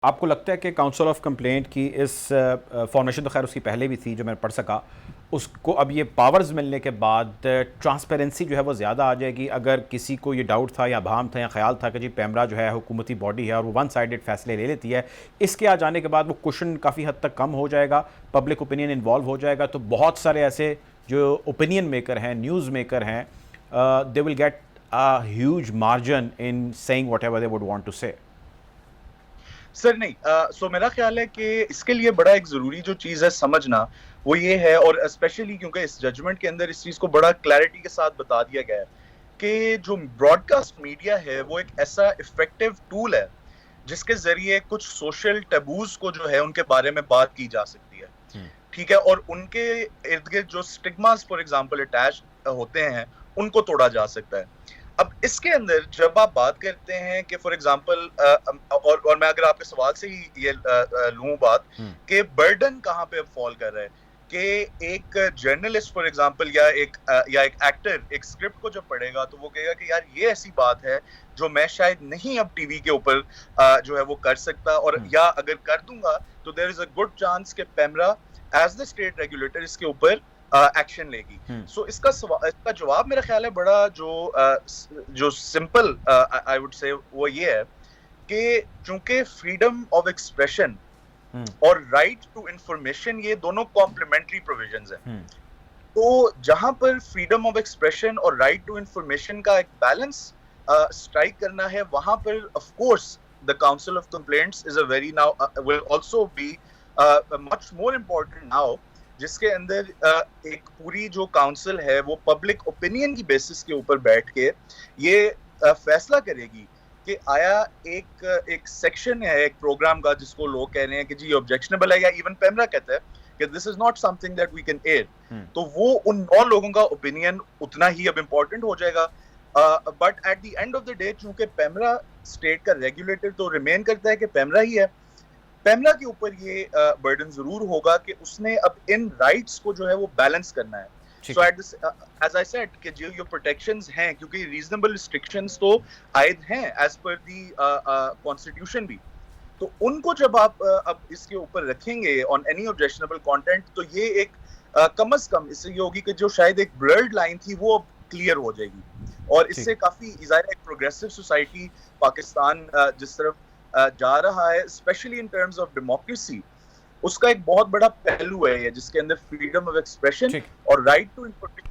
आपको लगता है कि काउंसिल ऑफ कंप्लेंट की इस फॉर्मेशन तो खैर उसकी पहले भी थी जो मैं पढ़ सका, उसको अब ये पावर्स मिलने के बाद ट्रांसपेरेंसी जो है वो ज़्यादा आ जाएगी? अगर किसी को ये डाउट था या भाम था या ख्याल था कि जी पैमरा जो है हुकूमती बॉडी है और वो वन साइडेड फैसले ले लेती है, इसके आ जाने के बाद वो क्वेश्चन काफ़ी हद तक कम हो जाएगा, पब्लिक ओपिनियन इन्वॉल्व हो जाएगा, तो बहुत सारे ऐसे जो ओपिनियन मेकर हैं, न्यूज़ मेकर हैं, they will get a huge margin in saying whatever they would want to say. Sir नहीं, सो मेरा ख्याल है कि इसके लिए बड़ा एक जरूरी जो चीज है समझना वो ये है, और स्पेशली क्योंकि इस जजमेंट के अंदर इस चीज को बड़ा क्लैरिटी के साथ बता दिया गया है कि जो ब्रॉडकास्ट मीडिया है वो एक ऐसा इफेक्टिव टूल है जिसके जरिए कुछ सोशल टैबूज को जो है उनके बारे में बात की जा सकती है। ठीक है, और उनके इर्द गिर्द जो स्टिग्मास फॉर एग्जांपल अटैच होते हैं उनको तोड़ा जा सकता है। अब इसके अंदर जब आप बात करते हैं कि फॉर एग्जांपल और मैं अगर आपके सवाल से ही ये लूं बात कि बर्डन कहाँ पे फॉल कर रहा है कि एक जर्नलिस्ट फॉर एग्जांपल या एक एक्टर एक स्क्रिप्ट को जब पढ़ेगा तो वो कहेगा कि यार ये ऐसी बात है जो मैं शायद नहीं अब टीवी के ऊपर जो है वो कर सकता, और या अगर कर दूंगा तो there is a good chance कि PEMRA as the state regulator इसके ऊपर एक्शन लेगी। सो इसका जवाब मेरा ख्याल है बड़ा जो सिंपल आई वुड से वो ये है कि चूंकि फ्रीडम ऑफ एक्सप्रेशन और राइट टू इंफॉर्मेशन ये दोनों कॉम्प्लीमेंट्री प्रोविजंस हैं, तो जहां पर फ्रीडम ऑफ एक्सप्रेशन और राइट टू इंफॉर्मेशन का एक बैलेंस स्ट्राइक करना है, वहां पर of course the council of complaints is a very now will also be much more important now, जिसके अंदर एक पूरी जो काउंसिल है वो पब्लिक ओपिनियन की बेसिस के ऊपर बैठ के ये फैसला करेगी कि आया एक सेक्शन है एक प्रोग्राम का जिसको लोग कह रहे हैं कि जी ऑब्जेक्शनेबल है, या इवन पैमरा कहता है कि this is not something that we can air, तो वो उन 9 लोगों का ओपिनियन उतना ही अब इम्पोर्टेंट हो जाएगा। But at the end of the day चूंकि पैमरा स्टेट का रेगुलेटर तो रिमेन करता है कि पैमरा ही है, पैमरा के ऊपर ये बर्डन जरूर होगा कि उसने अब इन राइट्स को जो है वो बैलेंस करना है। So at this age I said कि जो प्रोटेक्शंस हैं, क्योंकि रीजनेबल रिस्ट्रिक्शंस तो आयद हैं एज पर दी कॉन्स्टिट्यूशन भी, तो उनको जब आप अब इसके ऊपर रखेंगे ऑन एनी ऑब्जेक्शनेबल कंटेंट, तो ये एक कम से कम इससे ये होगी कि जो शायद एक ब्लर्ड लाइन थी वो अब क्लियर हो जाएगी, और इससे काफी एक प्रोग्रेसिव सोसाइटी पाकिस्तान जिस तरफ जा रहा है, specially in terms of democracy, उसका एक बहुत बड़ा पहलू है जिसके अंदर फ्रीडम ऑफ एक्सप्रेशन और राइट टू इंफॉर्मेशन